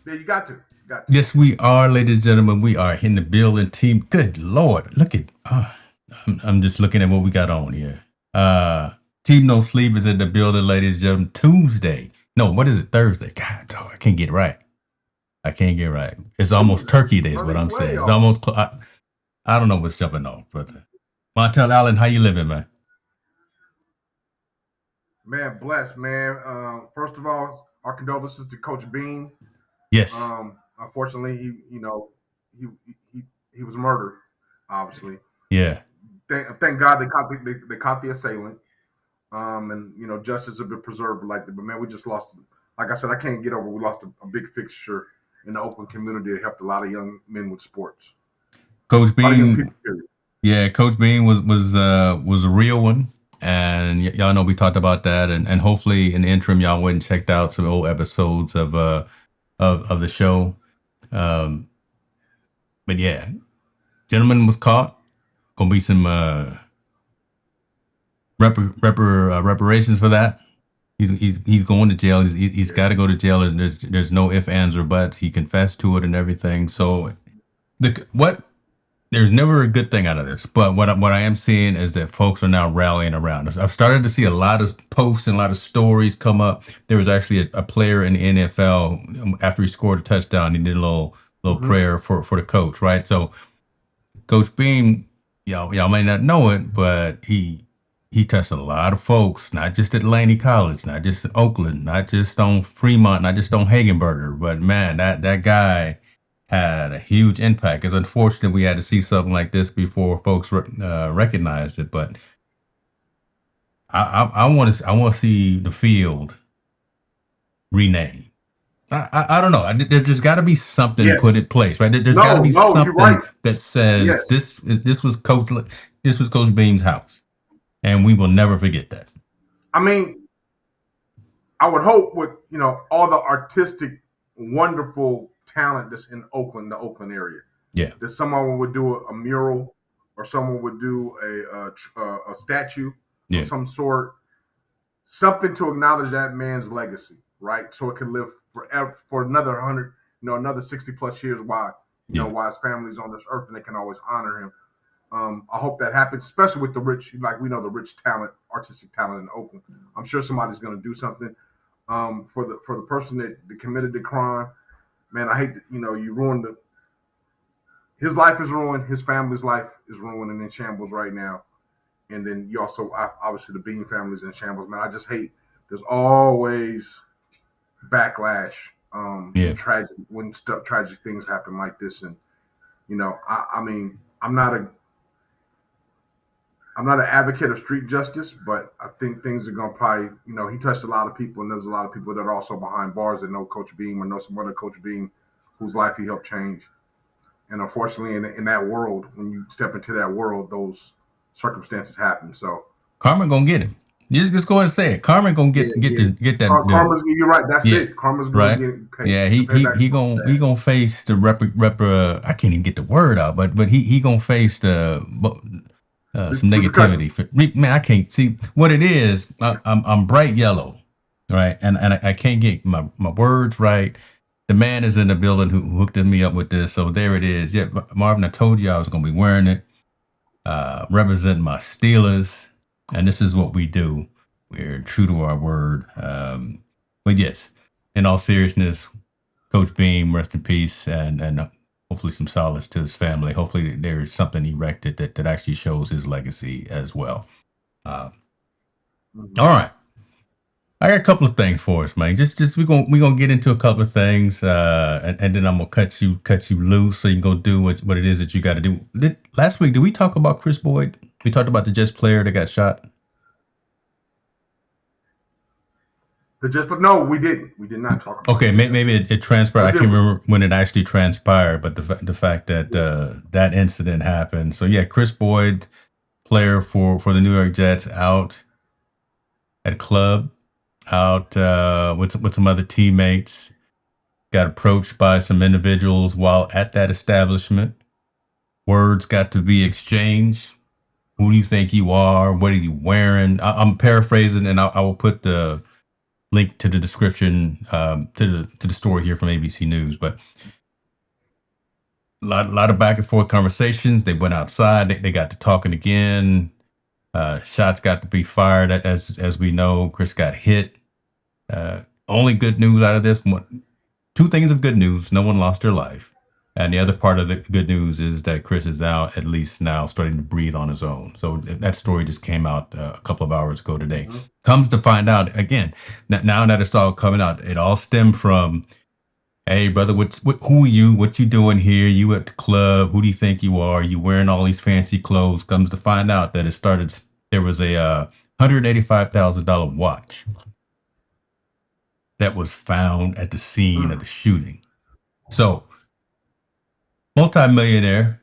Yeah, you got to. You got to. Yes, we are, ladies and gentlemen. We are in the building. Team. Good Lord, look at. I'm just looking at what we got on here. Team No Sleep is in the building, ladies and gentlemen. Tuesday. No, what is it? Thursday. God, dog, I can't get it right. I can't get it right. It's almost Tuesday. Turkey Day, is Brother, what I'm you saying. way It's off. almost. I don't know what's jumping off, brother. Montel Allen, how you living, man? Man, blessed, man. First of all, our condolences to Coach Bean. Yes. Unfortunately, he he he was murdered. Obviously, Yeah. thank God they caught the assailant. And justice has been preserved like that. But man, we just lost. Like I said, I can't get over. We lost a big fixture in the Oakland community that helped a lot of young men with sports. Coach A lot of young Bean. people. Period. Yeah, Coach Bean was a real one, and y'all know we talked about that, and hopefully in the interim y'all went and checked out some old episodes of the show. Um, but yeah, gentleman was caught. Gonna be some reparations for that. He's going to jail. He's got Yeah. to go to jail. And there's no ifs, ands, or buts. He confessed to it and everything. So what there's never a good thing out of this, but what I am seeing is that folks are now rallying around us. I've started to see a lot of posts and a lot of stories come up. There was actually a player in the NFL after he scored a touchdown. He did a little Mm-hmm. prayer for the coach, right? So Coach Beam, y'all may not know it, but he touched a lot of folks, not just at Laney College, not just at Oakland, not just on Fremont, not just on Hagenberger, but man, that guy had a huge impact. It's unfortunate we had to see something like this before folks recognized it, but I want to see the field renamed. I don't know. There's just got to be something put Yes. in place, right? There's got to No, be no, you're right. something that says Yes. this was Coach Beam's house, and we will never forget that. I mean, I would hope with all the artistic, wonderful talent that's in Oakland, the Oakland area, Yeah, that someone would do a mural or someone would do a statue of yeah, some sort, something to acknowledge that man's legacy, right? So it can live forever for another 100, another 60 plus years. yeah, While his family's on this earth, and they can always honor him. I hope that happens, especially with the rich, like we know the rich talent, artistic talent in Oakland. I'm sure somebody's going to do something for the person that committed the crime. Man, I hate that you ruined his life is ruined, his family's life is ruined and in shambles right now. And then you also obviously the Bean family's in shambles. Man, I just hate. There's always backlash yeah. and tragedy when tragic things happen like this. And I mean, I'm not an advocate of street justice, but I think things are going to probably, he touched a lot of people, and there's a lot of people that are also behind bars that know Coach Beam or know some other Coach Beam whose life he helped change. And unfortunately, in that world, when you step into that world, those circumstances happen. So, Carmen gonna get him. Just go ahead and say it. Carmen gonna yeah, get yeah. get that. Karma's, you're right. That's Yeah, it. Karma's going right. to get paid. Yeah, The payback's he going to gonna be he bad. gonna face the I can't even get the word out, but he gonna face the some negativity. Repercussions. Man, I can't see what it is. I'm bright yellow, right? And I can't get my words right. The man is in the building who hooked me up with this, so there it is. Yeah, Marvin, I told you I was gonna be wearing it. Represent my Steelers, and this is what we do. We're true to our word. But yes, in all seriousness, Coach Beam, rest in peace, and hopefully some solace to his family. Hopefully there's something erected that actually shows his legacy as well. Uh, all Mhm. right. I got a couple of things for us, man. Just we're gonna get into a couple of things, and then I'm gonna cut you loose so you can go do what it is that you got to do. Last week, did we talk about Chris Boyd? We talked about the Jets player that got shot. But no, we didn't. We did not talk about Okay, the Jets. maybe it transpired. What I did can't we? remember when it actually transpired, but the fact that that incident happened. So yeah, Chris Boyd, player for the New York Jets, out at a club, out with some other teammates. Got approached by some individuals while at that establishment. Words got to be exchanged. Who do you think you are? What are you wearing? I'm paraphrasing, and I will put link to the description to the story here from ABC News. But a lot of back and forth conversations. They went outside. They got to talking again. Shots got to be fired. As we know, Chris got hit. Only good news out of this: two things of good news. No one lost their life. And the other part of the good news is that Chris is now at least now starting to breathe on his own. So that story just came out a couple of hours ago today. Mhm. Comes to find out again, now that it's all coming out, it all stemmed from, hey brother, who are you? What you doing here? You at the club? Who do you think you are? You wearing all these fancy clothes? Comes to find out that it started. There was a $185,000 watch that was found at the scene of the shooting. So, multimillionaire,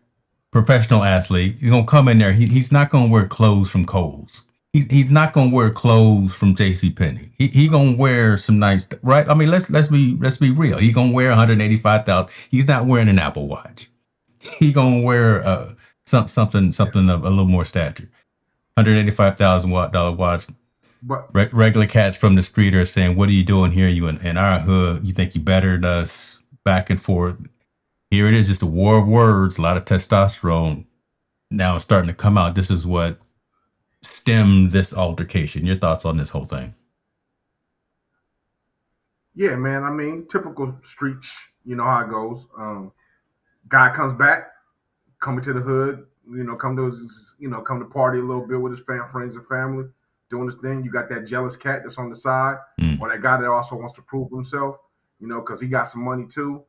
professional athlete, he's gonna come in there. He's not gonna wear clothes from Kohl's. He's not gonna wear clothes from J.C. Penney. He gonna wear some nice, right? I mean, let's be real. He gonna wear 185,000. He's not wearing an Apple Watch. He gonna wear something of a little more stature. $185,000 watch. But Regular cats from the street are saying, "What are you doing here? You in our hood? You think you better than us?" Back and forth. Here it is, just a war of words. A lot of testosterone. Now it's starting to come out. This is what stemmed this altercation. Your thoughts on this whole thing? yeah, man, I mean, typical street, you know how it goes. Guy comes back, coming to the hood, come to come to party a little bit with his friends and family, doing his thing. You got that jealous cat that's on the side, or that guy that also wants to prove himself, because he got some money too.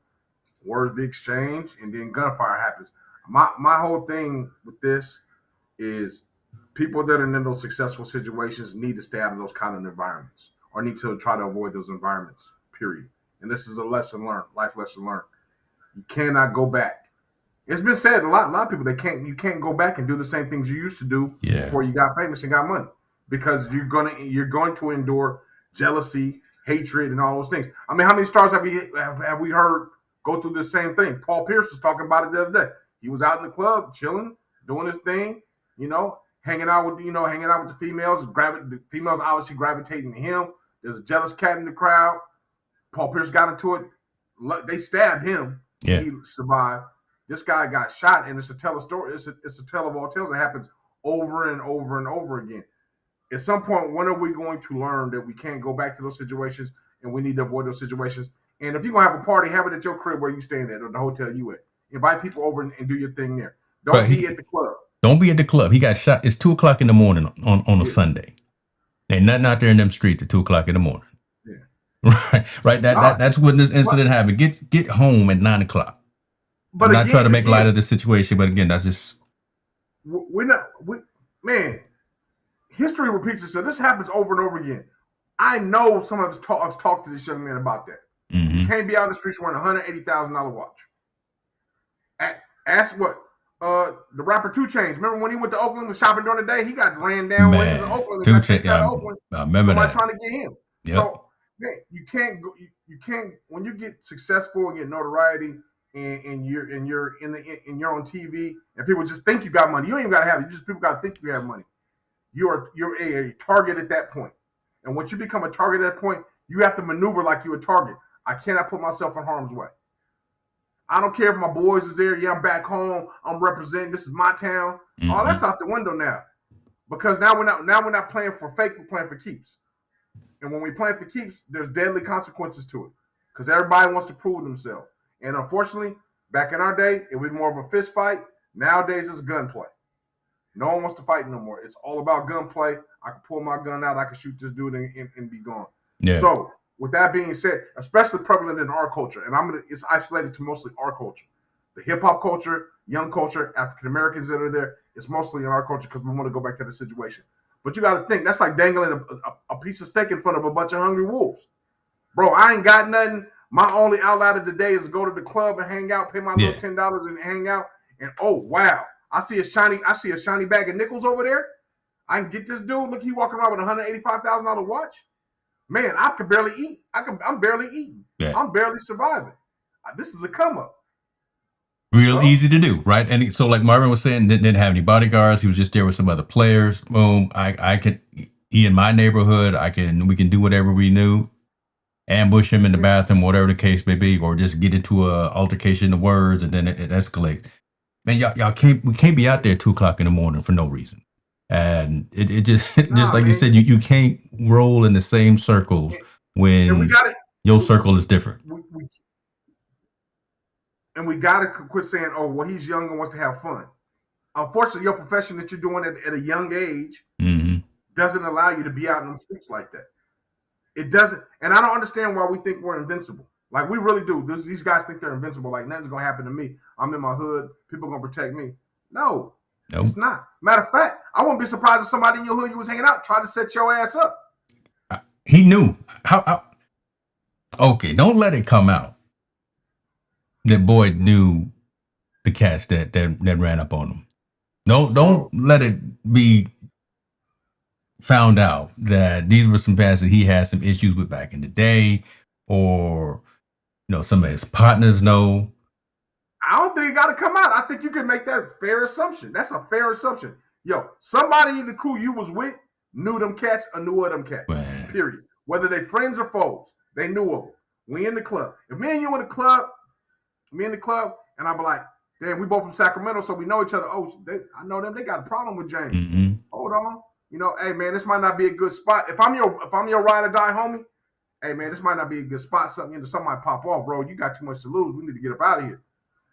Words be exchanged, and then gunfire happens. My whole thing with this is people that are in those successful situations need to stay out of those kind of environments, or need to try to avoid those environments, period. And this is a lesson learned, life lesson learned. You cannot go back. It's been said a lot of people, you can't go back and do the same things you used to do before you got famous and got money, because you're going to endure jealousy, hatred, and all those things. I mean, how many stars have we heard go through the same thing? Paul Pierce was talking about it the other day. He was out in the club chilling, doing his thing, hanging out with the females. The females obviously gravitating to him. There's a jealous cat in the crowd. Paul Pierce got into it. They stabbed him. Yeah. He survived. This guy got shot, and it's a tell of story. It's a tale of all tales that happens over and over and over again. At some point, when are we going to learn that we can't go back to those situations, and we need to avoid those situations? And if you're gonna have a party, have it at your crib where you staying at, or the hotel you at. Invite people over and do your thing there. Don't be at the club. Don't be at the club. He got shot. It's 2:00 in the morning on a Sunday. Ain't nothing out there in them streets at 2:00 in the morning. Yeah. Right. That's when this incident happened. Get home at 9:00. But I'm not trying to make light of this situation, but again, that's just man. History repeats itself. This happens over and over again. I know some of us talked to this young man about that. Mm-hmm. You can't be out in the streets wearing $180,000 watch. Ask what the rapper 2 Chainz. Remember when he went to Oakland was shopping during the day? He got ran down when he was in Oakland. 2 Chainz. I remember somebody that. trying to get him. Yep. So man, you can't when you get successful and get notoriety and you're on TV and people just think you got money. You don't even gotta have it. People gotta think you have money. You're a target at that point. And once you become a target at that point, you have to maneuver like you're a target. I cannot put myself in harm's way. I don't care if my boys is there. Yeah, I'm back home. I'm representing. This is my town. Mm-hmm. All that's out the window now. Because now we're not playing for fake, we're playing for keeps. And when we play for keeps, there's deadly consequences to it. Because everybody wants to prove themselves. And unfortunately, back in our day, it was more of a fist fight. Nowadays, it's gunplay. No one wants to fight no more. It's all about gunplay. I can pull my gun out. I can shoot this dude and be gone. Yeah. So, with that being said, especially prevalent in our culture, and it's isolated to mostly our culture. The hip-hop culture, young culture, African-Americans that are there, it's mostly in our culture because we want to go back to the situation. But you got to think, that's like dangling a piece of steak in front of a bunch of hungry wolves. Bro, I ain't got nothing. My only outlet of the day is to go to the club and hang out, pay my little $10 and hang out. And, oh, wow, I see a shiny bag of nickels over there. I can get this dude. Look, he walking around with a $185,000 watch. Man, I can barely eat. I'm barely eating. Yeah. I'm barely surviving. This is a come up. Real easy to do, right? And so, like Marvin was saying, didn't have any bodyguards. He was just there with some other players. Boom. he in my neighborhood. We can do whatever we knew, ambush him in the bathroom, whatever the case may be, or just get into a altercation of words, and then it escalates. Man, y'all we can't be out there at 2 o'clock in the morning for no reason. And it just just Nah, like you man. said, you can't roll in the same circles And we when got it. your circle is different. And we got to quit saying, "Oh, well, he's young and wants to have fun." Unfortunately, your profession that you're doing at a young age doesn't allow you to be out in the streets like that. It doesn't, and I don't understand why we think we're invincible. Like we really do. These guys think they're invincible. Like nothing's gonna happen to me. I'm in my hood. People are gonna protect me. No, Nope. It's not. Matter of fact, I wouldn't be surprised if somebody in your hood you was hanging out tried to set your ass up. He knew how. Okay, don't let it come out that Boyd knew the cats that ran up on him. Don't let it be found out that these were some cats that he had some issues with back in the day, or some of his partners know. I don't think it got to come out. I think you can make that fair assumption. That's a fair assumption. Yo, somebody in the crew you was with knew them cats or knew of them cats. Man. Period. Whether they friends or foes, they knew of them. We in the club. If me and you in the club, and I'm like, damn, we both from Sacramento, so we know each other. Oh, I know them. They got a problem with James. Mm-hmm. Hold on. Hey man, this might not be a good spot. If I'm your ride or die homie, hey man, this might not be a good spot. Something might pop off, bro. You got too much to lose. We need to get up out of here.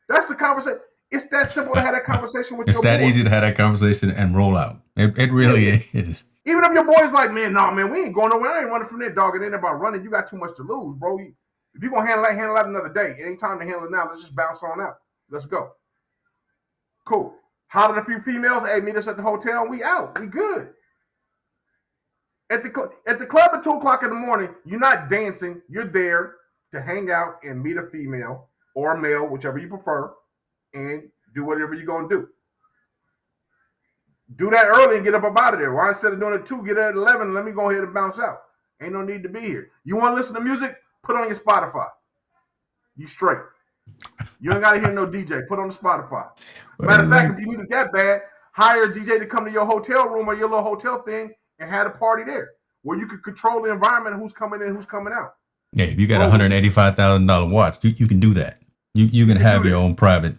That's the conversation. It's that simple to have that conversation with your boy. It's that easy to have that conversation and roll out. It really is. Even if your boy's like, man, no, man, we ain't going nowhere. I ain't running from that dog. It ain't about running. You got too much to lose, bro. If you're going to handle that another day, it ain't time to handle it now. Let's just bounce on out. Let's go. Cool. Hollered a few females. Hey, meet us at the hotel. We out. We good. At the club at 2 o'clock in the morning, you're not dancing. You're there to hang out and meet a female or a male, whichever you prefer, and do whatever you're going to do. Do that early and get up out of there. Why instead of doing it at 2, get it at 11, let me go ahead and bounce out. Ain't no need to be here. You want to listen to music? Put on your Spotify. You straight. You ain't got to hear no DJ. Put on the Spotify. Matter of fact, if you need it that bad, hire a DJ to come to your hotel room or your little hotel thing and have a party there where you can control the environment, who's coming in, who's coming out. Yeah, if you got a $185,000 watch, you can do that. You can have your own private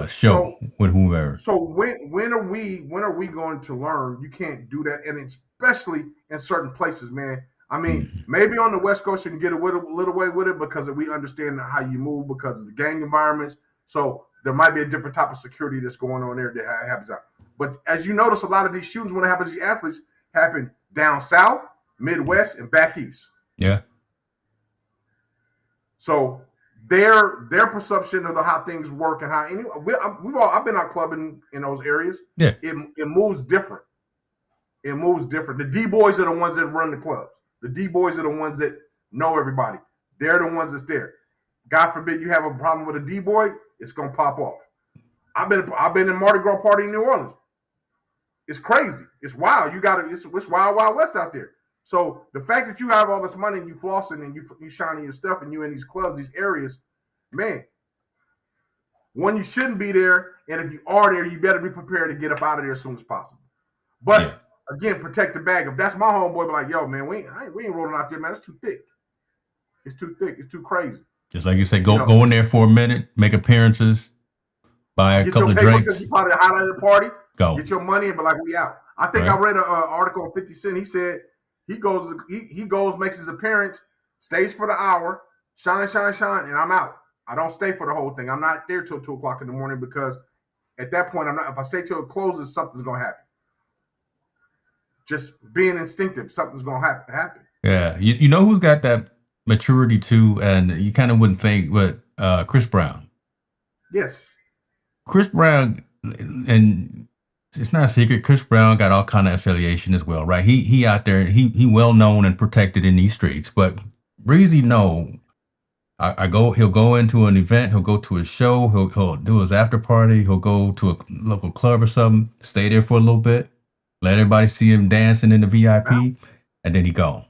show with whoever. So when are we going to learn you can't do that, and especially in certain places, man? I mean, maybe on the West Coast you can get a little way with it because we understand how you move because of the gang environments. So there might be a different type of security that's going on there that happens out. But as you notice, a lot of these shootings when it happens to these athletes happen down south, Midwest, and back east. Yeah. So their perception of how things work and how I've been out clubbing in those areas. Yeah, it moves different. It moves different. The D boys are the ones that run the clubs. The D boys are the ones that know everybody. They're the ones that's there. God forbid you have a problem with a D boy, it's gonna pop off. I've been in Mardi Gras party in New Orleans. It's crazy. It's wild. It's wild, wild west out there. So the fact that you have all this money and you flossing and you shining your stuff and you in these clubs, these areas, man, one, you shouldn't be there. And if you are there, you better be prepared to get up out of there as soon as possible. But again, protect the bag. If that's my homeboy, be like, yo, man, we ain't rolling out there, man. It's too thick. It's too thick. It's too crazy. Just like you said, go in there for a minute, make appearances, buy a couple of drinks. You probably highlight the party. Go. Get your money and be like, we out. I think I read an article on 50 Cent. He said he goes, makes his appearance, stays for the hour, shine, and I'm out. I don't stay for the whole thing. I'm not there till 2 o'clock in the morning because at that point, if I stay till it closes, something's going to happen. Just being instinctive, something's going to happen. Yeah. You know who's got that maturity too, and you kind of wouldn't think, but Chris Brown. Yes. Chris Brown, and it's not a secret, Chris Brown got all kind of affiliation as well, right? He out there, he well known and protected in these streets. But Breezy, he'll go into an event, he'll go to a show, he'll do his after party, he'll go to a local club or something, stay there for a little bit, let everybody see him dancing in the VIP, and then he go.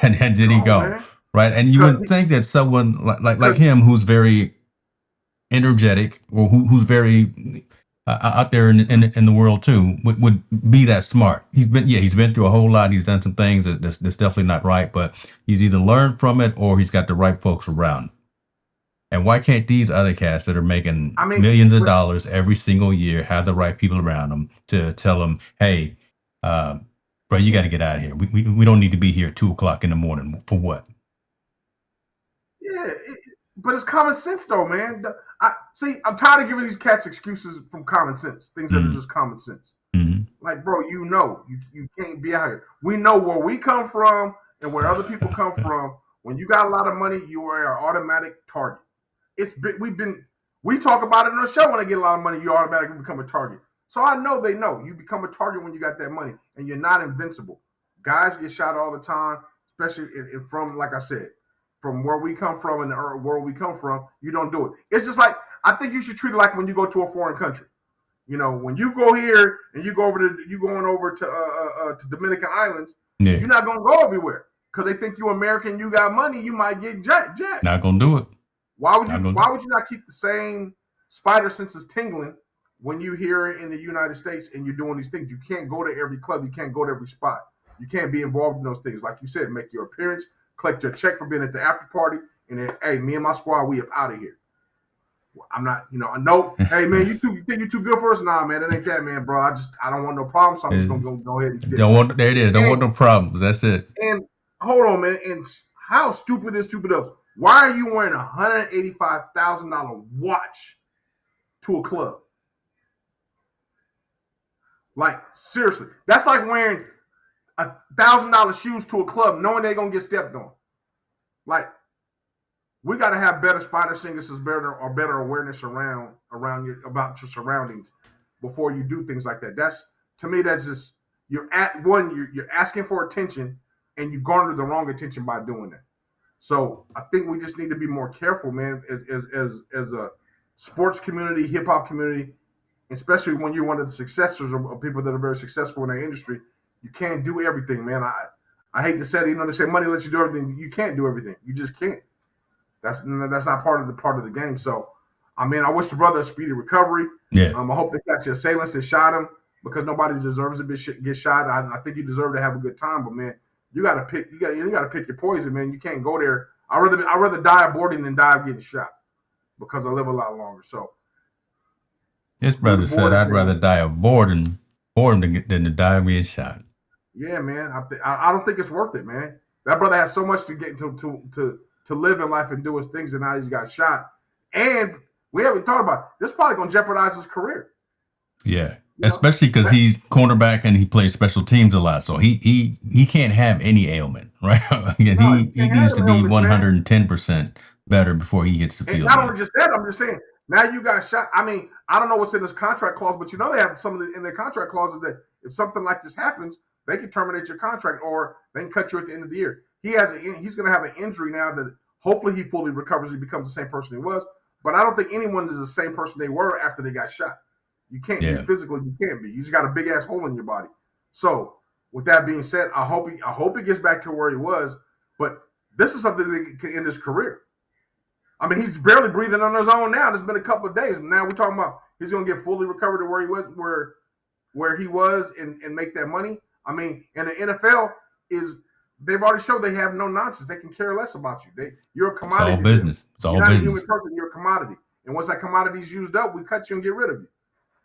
and then he go, man. Right? And you would think that someone like him, who's very energetic or who's very out there in the world too would be that smart. He's been through a whole lot. He's done some things that's definitely not right, but he's either learned from it or he's got the right folks around him. And why can't these other cats that are making I mean, millions of dollars every single year have the right people around them to tell them, hey, bro, you got to get out of here. We don't need to be here at 2:00 in the morning for what? yeah, but it's common sense though, man. I'm tired of giving these cats excuses from common sense, things that are just common sense. Mm-hmm. Like, bro, you can't be out here. We know where we come from and where other people come from. When you got a lot of money, you are an automatic target. We talk about it on the show. When they get a lot of money, you automatically become a target. So I know they know you become a target when you got that money, and you're not invincible. Guys get shot all the time, especially from, like I said, from where we come from and the world we come from. You don't do it. It's just like, I think you should treat it like when you go to a foreign country. You know, when you go here and you going over to Dominican Islands, Yeah. you're not gonna go everywhere because they think you're American. You got money, you might get jacked. Not gonna do it. Why would you not keep the same spider senses tingling when you here in the United States and you're doing these things? You can't go to every club. You can't go to every spot. You can't be involved in those things. Like you said, make your appearance, collect your check for being at the after party, and then, hey, me and my squad, we up out of here. I'm not, I know, hey, man, you think you're too good for us? Nah, man, it ain't that, man, bro. I don't want no problems, so I'm just going to go ahead and get it. There it is. Don't want no problems. That's it. And hold on, man. And how stupid is stupid else? Why are you wearing a $185,000 watch to a club? Like, seriously. That's like wearing $1,000 shoes to a club knowing they're going to get stepped on. Like, we got to have better spider sinuses, better awareness around about your surroundings before you do things like that. To me, that's just, you're asking for attention and you garner the wrong attention by doing that. So I think we just need to be more careful, man, as a sports community, hip hop community, especially when you're one of the successors of people that are very successful in their industry. You can't do everything, man. I hate to say it, they say money lets you do everything. You can't do everything. You just can't. That's not part of the game. So, I mean, I wish the brother a speedy recovery. Yeah. I hope they catch the assailants that shot him, because nobody deserves to get shot. I think you deserve to have a good time, but man, you got to pick your poison, man. You can't go there. I'd rather die aborting than die of getting shot, because I live a lot longer. So, his brother said, "I'd rather die of boredom than to die of being shot." Yeah, man. I don't think it's worth it, man. That brother has so much to get to live in life and do his things, and now he's got shot. And we haven't thought about this. Probably going to jeopardize his career. Yeah, especially because he's cornerback and he plays special teams a lot, so he can't have any ailment, right? Again, he needs to be 110% better before he hits the field. And not only just that, I'm just saying, now you got shot. I mean, I don't know what's in this contract clause, but they have some in their contract clauses that if something like this happens, they can terminate your contract or they can cut you at the end of the year. He's going to have an injury now that hopefully he fully recovers. He becomes the same person he was. But I don't think anyone is the same person they were after they got shot. You can't be physically. You can't be. You just got a big ass hole in your body. So with that being said, I hope he gets back to where he was. But this is something that can end his career. I mean, he's barely breathing on his own now. It's been a couple of days. Now we're talking about he's going to get fully recovered to where he was, and make that money. I mean, and the NFL they've already showed they have no nonsense. They can care less about you. You're a commodity. It's all business. You're not a human person. You're a commodity. And once that commodity's used up, we cut you and get rid of you.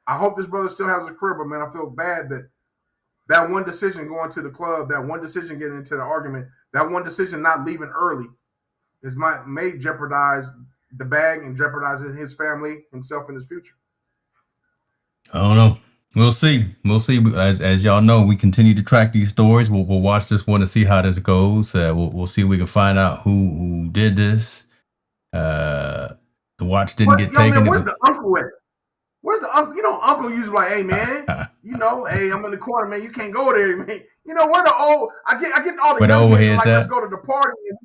I hope this brother still has his career, but man, I feel bad that one decision going to the club, that one decision getting into the argument, that one decision not leaving early may jeopardize the bag and jeopardize his family, himself, and his future. I don't know. We'll see. As y'all know, we continue to track these stories. We'll watch this one to see how this goes. We'll see if we can find out who did this. The watch didn't get taken. Man, where's the uncle at? Where's the uncle? Uncle usually like, hey man, hey, I'm in the corner, man. You can't go there, man. Where the old? I get all the young kids like, let's go to the party. And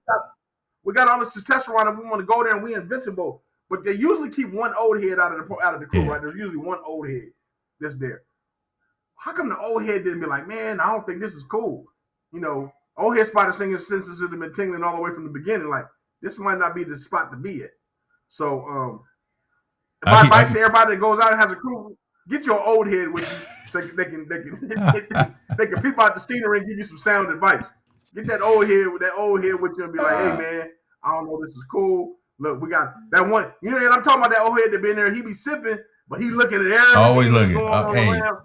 we got all this testosterone and we want to go there and we invincible. But they usually keep one old head out of the crew, right? There's usually one old head that's there. How come the old head didn't be like, man, I don't think this is cool? Old head spider singing senses should have been tingling all the way from the beginning. Like, this might not be the spot to be at. So, my advice to everybody that goes out and has a crew, Get your old head with you so they can peep out the scenery and give you some sound advice. Get that old head with you and be like, hey man, I don't know, this is cool. Look, we got that one. You know, and I'm talking about that old head that been there. He be sipping, but he looking at everything Always that's looking. going on Hey, around.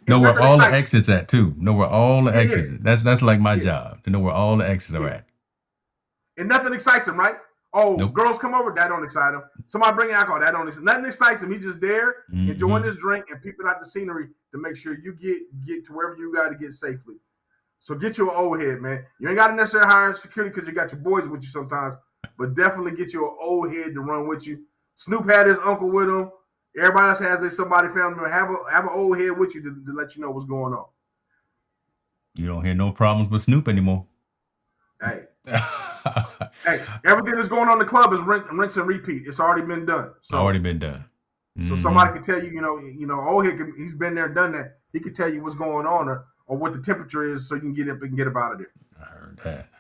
know And where nothing all the excites him. exits at too. Know where all the Yeah, exits. That's like my yeah, job to know where all the exits are yeah. at. And nothing excites him, right? Oh, Nope. girls come over, that don't excite him. Somebody bring alcohol, that don't excite him. Nothing excites him. He's just there enjoying Mm-hmm. his drink and peeping out the scenery to make sure you get to wherever you got to get safely. So get you an old head, man. You ain't got to necessarily hire security because you got your boys with you sometimes, but definitely get you an old head to run with you. Snoop had his uncle with him. Everybody else has their somebody family member. Have an old head with you to let you know what's going on. You don't hear no problems with Snoop anymore. Hey, everything that's going on in the club is rinse and repeat. It's already been done. So already been done. So somebody can tell you, old head, he's been there, done that. He can tell you what's going on or what the temperature is, so you can get up and get up out of there.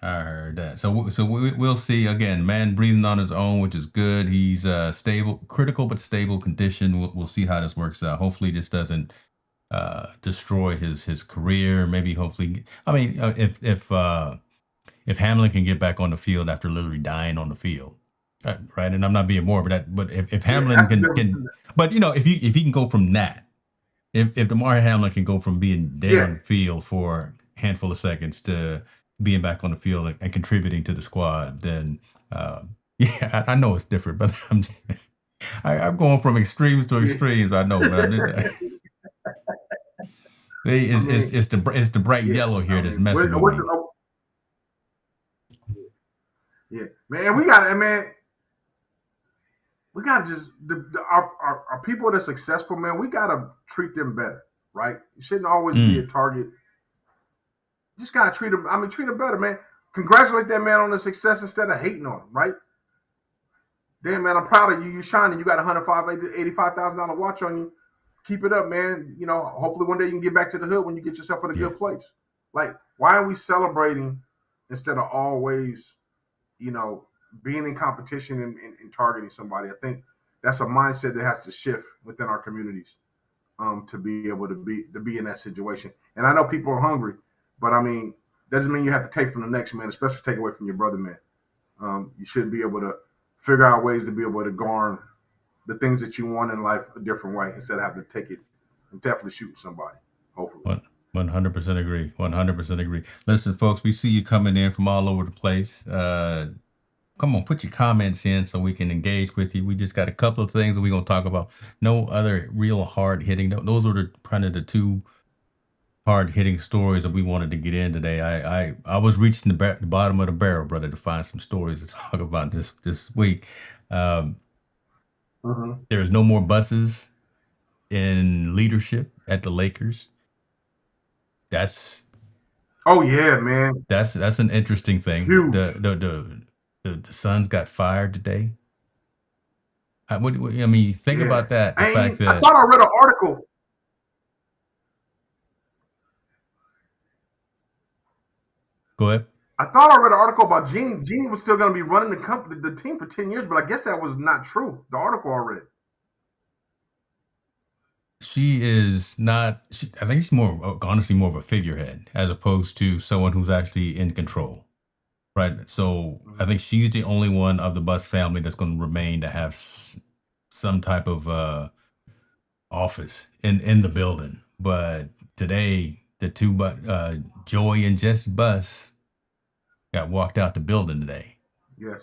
I heard that. So we'll see again. Man breathing on his own, which is good. He's stable, critical but stable condition. We'll see how this works out. Hopefully, this doesn't destroy his career. Maybe hopefully, I mean, if Hamlin can get back on the field after literally dying on the field, right? And I'm not being morbid, but if Hamlin can, but if he can go from that, if Damar Hamlin can go from being dead on the field for a handful of seconds to being back on the field and contributing to the squad, then I know it's different, but I'm going from extremes to extremes. I know, man. It's the bright yellow here that's messing with me. Yeah, man, we got just our people that are successful, man. We got to treat them better, right? You shouldn't always be a target. You just gotta treat them. Treat them better, man. Congratulate that man on the success instead of hating on him, right? Damn, man, I'm proud of you. You shining. You got $185,000 watch on you. Keep it up, man. Hopefully one day you can get back to the hood when you get yourself in a good place. Like, why are we celebrating instead of always, being in competition and targeting somebody? I think that's a mindset that has to shift within our communities to be able to be in that situation. And I know people are hungry, but doesn't mean you have to take from the next man, especially take away from your brother, man. You should be able to figure out ways to be able to garner the things that you want in life a different way instead of having to take it and definitely shoot somebody, hopefully. 100% agree. 100% agree. Listen, folks, we see you coming in from all over the place. Come on, put your comments in so we can engage with you. We just got a couple of things that we're going to talk about. No other real hard hitting. Those were kind of the two hard hitting stories that we wanted to get in today. I was reaching the bottom of the barrel, brother, to find some stories to talk about this week. There's no more buses in leadership at the Lakers. Oh yeah, man. That's an interesting thing. Huge. The Suns got fired today. Think about that. The fact that I thought I read an article. Go ahead. I thought I read an article about Jeannie. Jeannie was still going to be running the team for 10 years, but I guess that was not true. The article I read. She is not. I think she's honestly more of a figurehead as opposed to someone who's actually in control, right? So I think she's the only one of the Buss family that's going to remain to have some type of office in the building. But today, the two Joey and Jesse Buss got walked out the building today. Yes.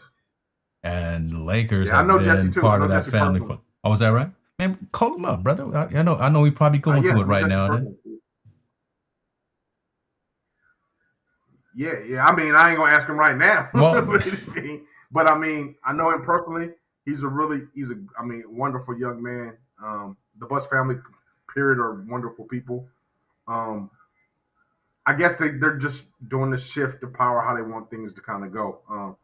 And the Lakers have been Jesse too. part of that family. Oh, was that right? Man, call him up, brother. I know we probably going through it right now. Then. Yeah. I ain't gonna ask him right now. Well, but I know him personally. He's a wonderful young man. The Buss family, period, are wonderful people. I guess they're just doing the shift to power how they want things to kind of go.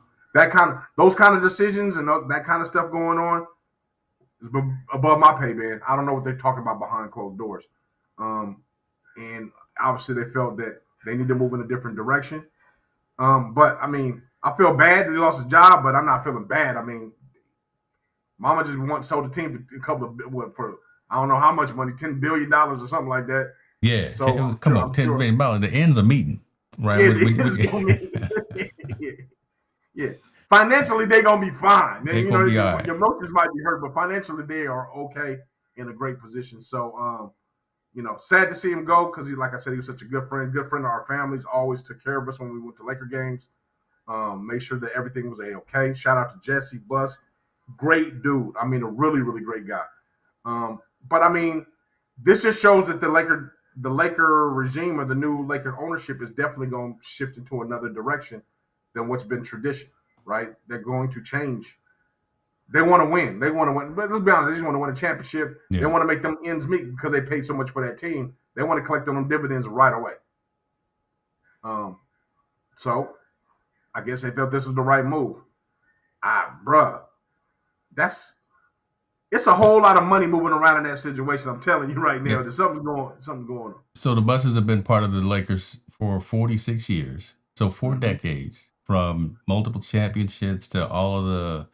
Those kind of decisions and that kind of stuff going on is above my pay band. I don't know what they're talking about behind closed doors. And obviously they felt that they need to move in a different direction. But I feel bad that he lost his job, but I'm not feeling bad. Mama just sold the team for I don't know how much money, $10 billion or something like that. Yeah, So it was I'm come sure, on, I'm $10 sure million. The ends are meeting, right? it is gonna be. Yeah, yeah. Financially, they're gonna be fine. They're You gonna know, be all right. your emotions might be hurt, but financially, they are okay in a great position. So, sad to see him go because like I said, he was such a good friend of our families. Always took care of us when we went to Laker games. Made sure that everything was okay. Shout out to Jesse Buss, great dude. I mean, a really, really great guy. But I mean, this just shows that the Laker regime or the new Laker ownership is definitely going to shift into another direction than what's been tradition. Right? They're going to change. They want to win. They want to win. But let's be honest, they just want to win a championship. They Yeah. want to make them ends meet because they paid so much for that team. They want to collect them dividends right away. So I guess they felt this was the right move. Bruh, that's it's a whole lot of money moving around in that situation. I'm telling you right Yeah. now, there's something going on. So the Buses have been part of the Lakers for 46 years. So 4 Mm-hmm. decades, from multiple championships to all of the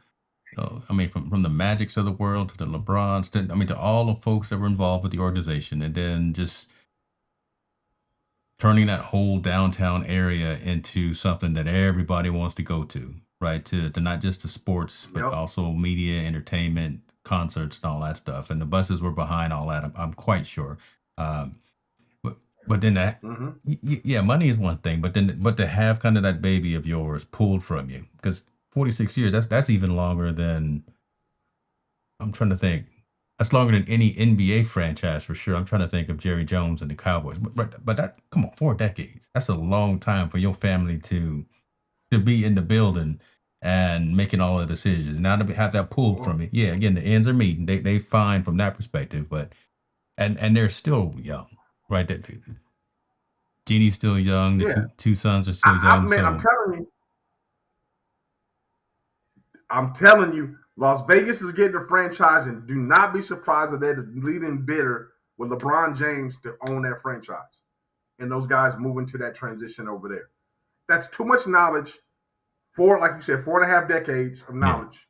I mean, from the Magics of the world to the LeBrons, to all the folks that were involved with the organization, and then just turning that whole downtown area into something that everybody wants to go to, right? To not just the sports, but Yep. also media, entertainment, concerts, and all that stuff. And the Buses were behind all that. I'm quite sure. Um, but then that, Mm-hmm. yeah, money is one thing, but to have kind of that baby of yours pulled from you, because 46 years, that's even longer than, I'm trying to think. That's longer than any NBA franchise for sure. I'm trying to think of Jerry Jones and the Cowboys. But that, come on, 4 decades. That's a long time for your family to be in the building and making all the decisions. Now to have that pulled from it. Yeah, again, the ends are meeting. They fine from that perspective, but and they're still young, right? Jeannie's still young. The Yeah. two sons are still young. Man, So I'm telling you, Las Vegas is getting a franchise, and do not be surprised that they're the leading bidder with LeBron James to own that franchise, and those guys moving to that transition over there. That's too much knowledge. Like you said, 4.5 decades of yeah, knowledge,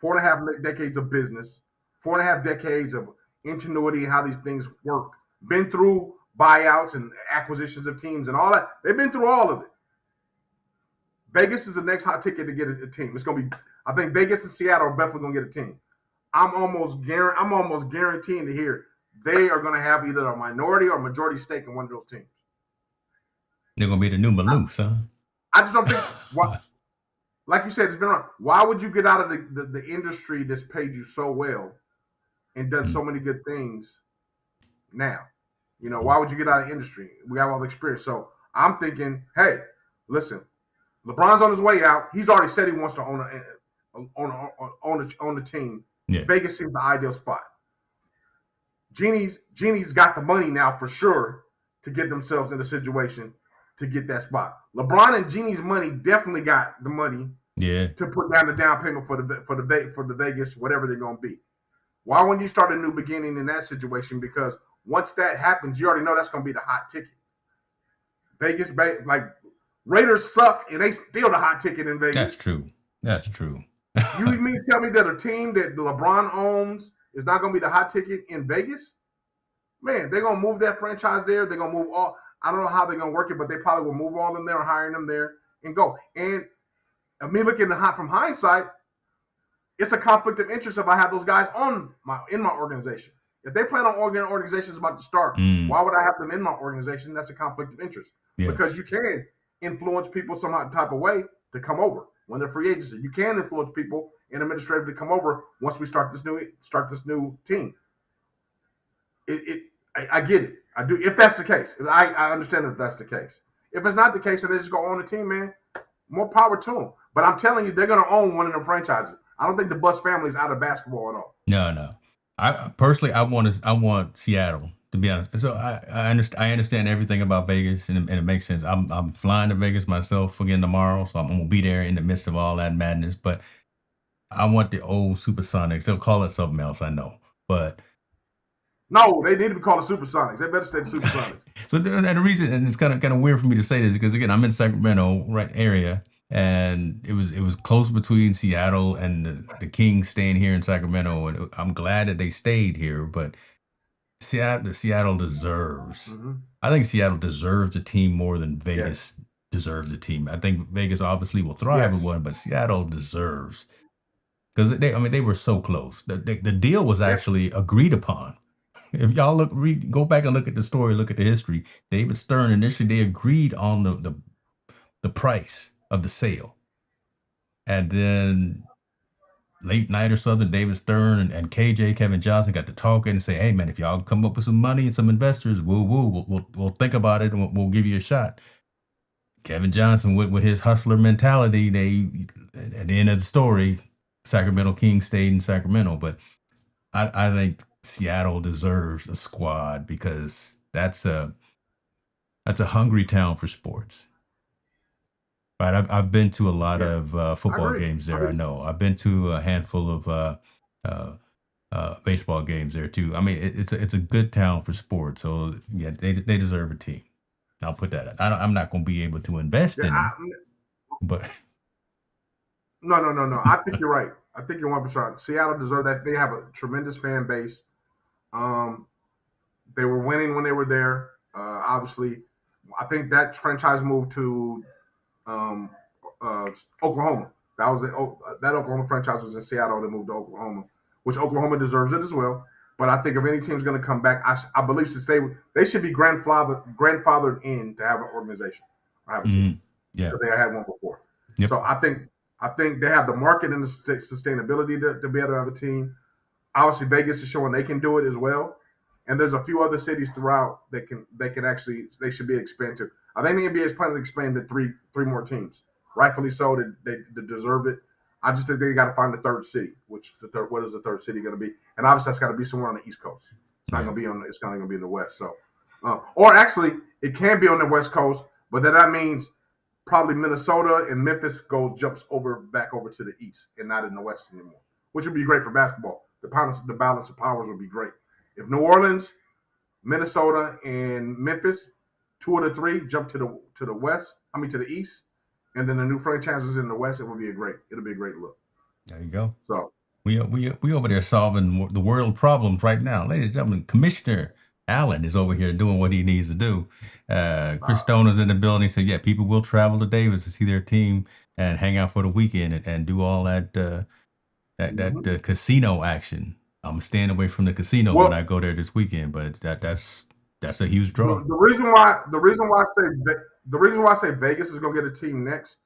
4.5 decades of business, 4.5 decades of ingenuity and how these things work. Been through buyouts and acquisitions of teams and all that. They've been through all of it. Vegas is the next hot ticket to get a team. It's gonna be. I think Vegas and Seattle are definitely gonna get a team. I'm almost guaranteeing to hear they are gonna have either a minority or majority stake in one of those teams. they're gonna be the new Maloofs, huh? I just don't think what. Like you said, it's been around. Why would you get out of the industry that's paid you so well and done so many good things now? Why would you get out of the industry? We have all the experience. So I'm thinking, hey, listen, LeBron's on his way out. He's already said he wants to own the team. Yeah. Vegas seems the ideal spot. Genie's got the money now for sure to get themselves in the situation to get that spot. LeBron and Genie's money definitely got the money Yeah. to put down the down payment for the Vegas, whatever they're gonna be. Why wouldn't you start a new beginning in that situation? Because once that happens, you already know that's gonna be the hot ticket. Vegas, like Raiders suck, and they still the hot ticket in Vegas. That's true. That's true. You mean tell me that a team that LeBron owns is not gonna be the hot ticket in Vegas? Man, they're gonna move that franchise there. They're gonna move all. I don't know how they're gonna work it, but they probably will move all in there, hiring them there, and go. And me looking from hindsight, it's a conflict of interest if I have those guys in my organization. If they plan on organizations about to start, why would I have them in my organization? That's a conflict of interest. Yeah. Because you can influence people some type of way to come over when they're free agency. You can influence people in administrative to come over once we start this new team. I get it. I do. If that's the case, I understand if that's the case. If it's not the case, and they just go on the team, man, more power to them. But I'm telling you, they're going to own one of them franchises. I don't think the Buss family is out of basketball at all. No. I personally, I want Seattle, to be honest. So I understand everything about Vegas, and it makes sense. I'm flying to Vegas myself again tomorrow, so I'm gonna be there in the midst of all that madness. But I want the old Supersonics. They'll call it something else, I know, but no, they need to be called the Supersonics. They better stay the Supersonics. So the reason, and it's kind of weird for me to say this, because again, I'm in Sacramento right area, and it was close between Seattle and the Kings staying here in Sacramento, and I'm glad that they stayed here. But Seattle deserves. Hmm. I think Seattle deserves a team more than Yes. Vegas deserves a team. I think Vegas obviously will thrive with Yes. one, but Seattle deserves because I mean, they were so close. The deal was Yeah. actually agreed upon. If y'all go back and look at the story, look at the history. David Stern initially they agreed on the price of the sale, and then late night or something, David Stern and KJ Kevin Johnson got to talking and say, "Hey man, if y'all come up with some money and some investors, we'll think about it and we'll give you a shot." Kevin Johnson with his hustler mentality, they at the end of the story, Sacramento Kings stayed in Sacramento, but I think Seattle deserves a squad because that's a hungry town for sports. Right, I've been to a lot Yeah. of I football agree. games I there. I think. know I've been to a handful of uh, baseball games there too. I mean, it's a good town for sports. So yeah, they deserve a team. I'll put that. I'm not going to be able to invest Yeah. in them, but No. I think you're right. I think you're 1% right. Seattle deserve that. They have a tremendous fan base. Um, they were winning when they were there. Obviously, I think that franchise moved to um, Oklahoma. That Oklahoma franchise was in Seattle. They moved to Oklahoma, which Oklahoma deserves it as well. But I think if any team's going to come back, I believe to say they should be grandfathered in to have an organization or have a team mm, yeah, because they had one before. yep, So I think they have the market and the sustainability to be able to have a team. Obviously, Vegas is showing they can do it as well. And there's a few other cities throughout that can actually they should be expanded to. I think the NBA is planning to expand to three more teams. Rightfully so, they deserve it. I just think they got to find the third city. What is the third city going to be? And obviously that's got to be somewhere on the East Coast. It's not yeah. going to be on. It's not going to be in the West. So, or actually, it can be on the West Coast, but then that means probably Minnesota and Memphis jumps back over to the East and not in the West anymore, which would be great for basketball. The balance of powers would be great. If New Orleans, Minnesota, and Memphis, two of the three jump to the West, to the East, and then the new franchises in the West, it'll be a great look. There you go. So We over there solving the world problems right now, ladies and gentlemen. Commissioner Allen is over here doing what he needs to do. Chris uh, Stone is in the building. Said, yeah, people will travel to Davis to see their team and hang out for the weekend and do all that mhm. casino action. I'm staying away from the casino when I Well, go there this weekend, but that's a huge draw. the reason why I say Vegas is going to get a team next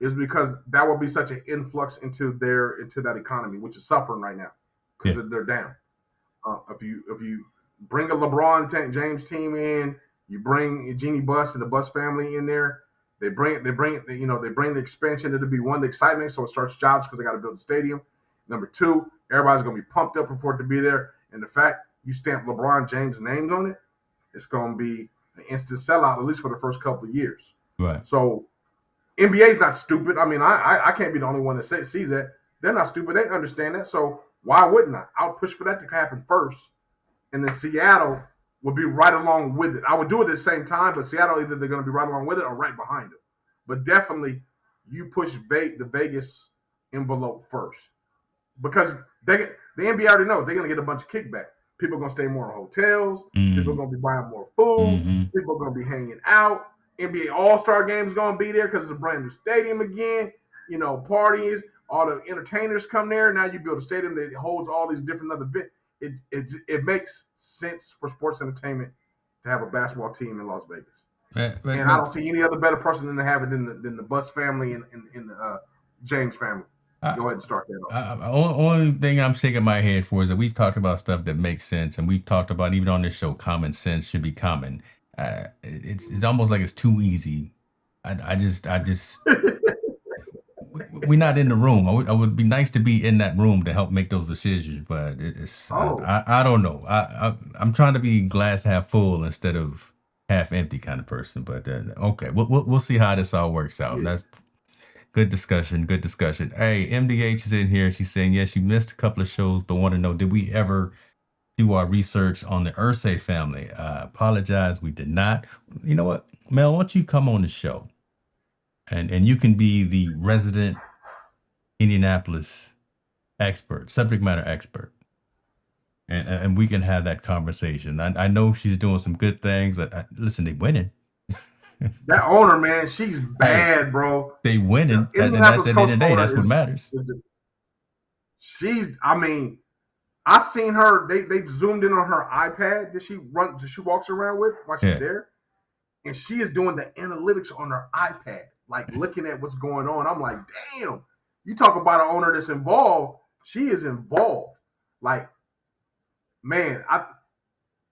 is because that will be such an influx into that economy, which is suffering right now because Yeah. they're down. If you bring a LeBron James team in, you bring Jeannie Buss and the Buss family in there. They bring the expansion. It'll be one, the excitement, so it starts jobs because they got to build the stadium. Number two, everybody's gonna be pumped up for it to be there, and the fact you stamp LeBron James' names on it, it's gonna be an instant sellout at least for the first couple of years. Right. So NBA's not stupid. I can't be the only one that sees that. They're not stupid. They understand that. So why wouldn't I? I'll push for that to happen first, and then Seattle would be right along with it. I would do it at the same time, but Seattle either they're going to be right along with it or right behind it. But definitely, you push the Vegas envelope first because the NBA already knows they're going to get a bunch of kickback. People are going to stay more in hotels. People are Mm, going to be buying more food. mm-hmm. People are going to be hanging out. NBA All Star Game is going to be there because it's a brand new stadium again. Parties. All the entertainers come there. Now you build a stadium that holds all these different other bits. It makes sense for sports entertainment to have a basketball team in Las Vegas, and I don't see any other better person than to have it than the Buss family and the James family. Go ahead and start that off. Only thing I'm shaking my head for is that we've talked about stuff that makes sense, and we've talked about even on this show, common sense should be common. It's almost like it's too easy. I just we're not in the room. I would be nice to be in that room to help make those decisions, but it's Oh, I don't know. I'm trying to be glass half full instead of half empty kind of person. But okay, we'll see how this all works out. yeah. That's good discussion. Good discussion. Hey, MDH is in here. She's saying, yes, she missed a couple of shows, but want to know, did we ever do our research on the Ursay family? Apologize, we did not. You know what, Mel, why don't you come on the show and you can be the resident Indianapolis expert, subject matter expert. and we can have that conversation. I know she's doing some good things. Listen, they winning. That owner, man, she's Hey, bad, bro. they The winning, and that's Indianapolis at the end Colts of the day. owner That's what matters. she's. I mean, I seen her. They zoomed in on her iPad. Did she walks around with while she's Yeah. there? And she is doing the analytics on her iPad, like looking at what's going on. I'm like, damn, you talk about an owner that's involved. She is involved. Like, man,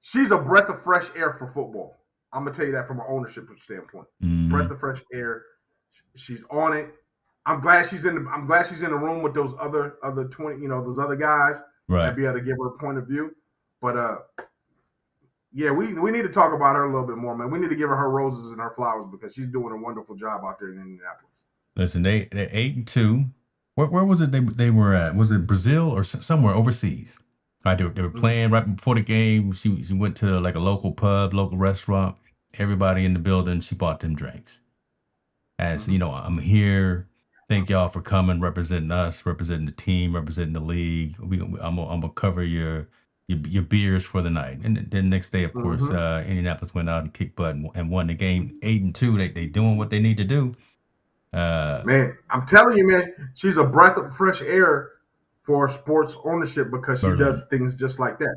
she's a breath of fresh air for football. I'm gonna tell you that from an ownership standpoint. Breath of fresh air. She's on it. I'm glad she's in the room with those other 20, those other guys Right. and be able to give her a point of view. But yeah, we need to talk about her a little bit more, man. We need to give her roses and her flowers because she's doing a wonderful job out there in Indianapolis. Listen, they're 8-2. Where was it they were at? Was it Brazil or somewhere overseas? Right, they were playing right before the game. She went to like a local pub, local restaurant. Everybody in the building. She bought them drinks. And so, I'm here. Thank y'all for coming, representing us, representing the team, representing the league. I'm gonna cover your beers for the night. And then the next day, of course, Indianapolis went out and kicked butt and won the game 8-2. They doing what they need to do. Man, I'm telling you, man, she's a breath of fresh air for sports ownership because she does things just like that.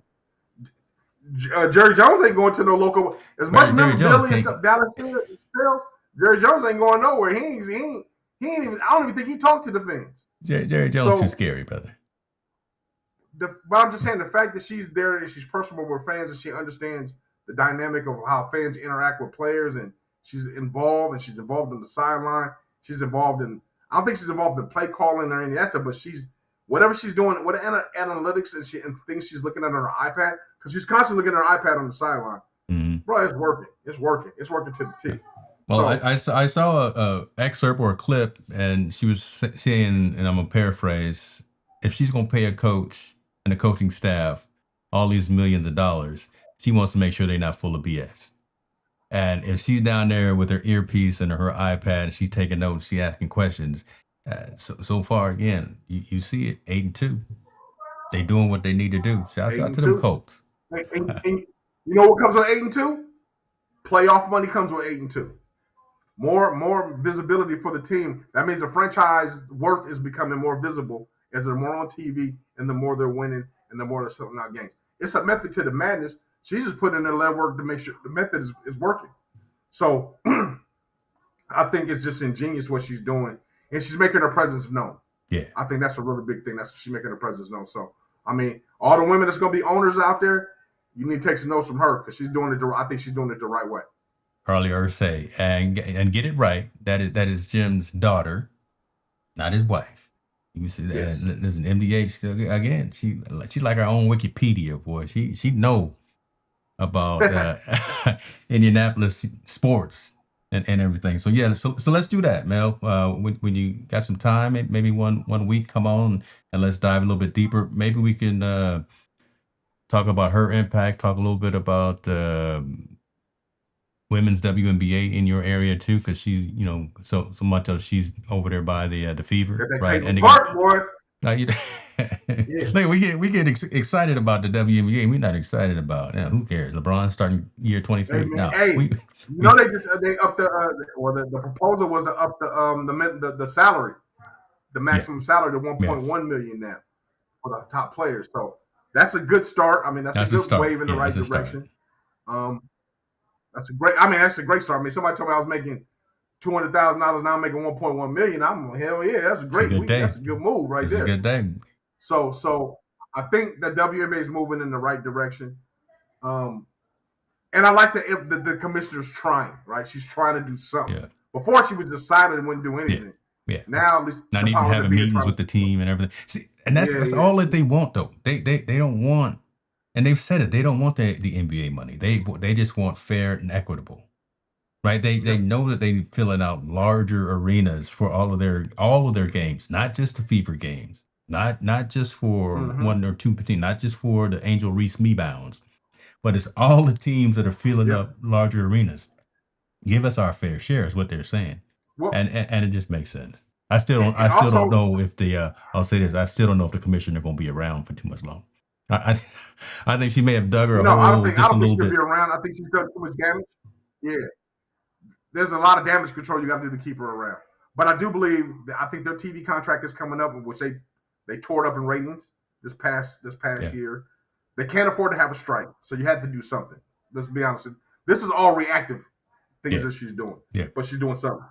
Jerry Jones ain't going to no local. As much memorabilia and stuff Dallas sells, Jerry Jones ain't going nowhere. He ain't even. I don't even think he talked to the fans. Jerry Jones too scary, brother. But I'm just saying the fact that she's there and she's personable with fans and she understands the dynamic of how fans interact with players and she's involved in the sideline. She's involved in. I don't think she's involved in play calling or any of that stuff, but whatever she's doing, what analytics and things she's looking at on her iPad, because she's constantly looking at her iPad on the sideline. Bro, it's working. It's working to the T. Well, so, I saw a excerpt or a clip, and she was saying, and I'm gonna paraphrase: if she's gonna pay a coach and a coaching staff all these millions of dollars, she wants to make sure they're not full of BS. And if she's down there with her earpiece and her iPad, and she's taking notes, she's asking questions. So far, again, you see it 8-2. They doing what they need to do. Shouts out to them Colts. And you know what comes with 8-2? Playoff money comes with 8-2. More visibility for the team. That means the franchise worth is becoming more visible as they're more on TV and the more they're winning and the more they're selling out games. It's a method to the madness. She's just putting in the legwork to make sure the method is working. So I think it's just ingenious what she's doing. And she's making her presence known. Yeah. I think that's a really big thing. That's she's making her presence known. So, I mean, all the women that's going to be owners out there, you need to take some notes from her because she's doing it. I think she's doing it the right way. Carly Ursay, and get it right. That is Jim's daughter, not his wife. You see that? Yes. Listen, MDH again. She like her own Wikipedia, boy. She know about Indianapolis sports and everything. So yeah, so let's do that, Mel. When you got some time, maybe one week, come on and let's dive a little bit deeper. Maybe we can talk about her impact. Talk a little bit about women's WNBA in your area too, because she's so much of she's over there by the Fever, right? And boy. Look, we get excited about the WNBA. We're not excited about who cares? LeBron starting year 23. No, they upped the proposal was to up the salary, the maximum salary to 1.1 million now for the top players. So that's a good start. I mean, that's a good wave in the right direction. That's a great start. I mean, somebody told me I was making $200,000. Now I'm making 1.1 million. I'm hell yeah, that's a great week. That's a good move right there. A good day. So I think the WNBA is moving in the right direction. And I like the commissioner's trying, right? She's trying to do something. Yeah. Before she was just silent and wouldn't do anything. Yeah. Now at least not even having meetings with the team and everything. See, and that's all that they want though. They don't want, and they've said it, they don't want the NBA money. They just want fair and equitable. Right? They know that they're filling out larger arenas for all of their games, not just the Fever games, not just for one or two teams, not just for the Angel Reese rebounds, but it's all the teams that are filling up larger arenas. Give us our fair share is what they're saying, and it just makes sense. I still don't know if I'll say this. I still don't know if the commissioner going to be around for too much long. I think she may have dug her a No, hole I just a don't think little she'll be bit. around. I think she's done too much damage. Yeah, there's a lot of damage control you got to do to keep her around. But I do believe I think their TV contract is coming up, which they tore it up in ratings this past Yeah, year. They can't afford to have a strike, so you had to do something. Let's be honest. This is all reactive things yeah, that she's doing, yeah. but she's doing something.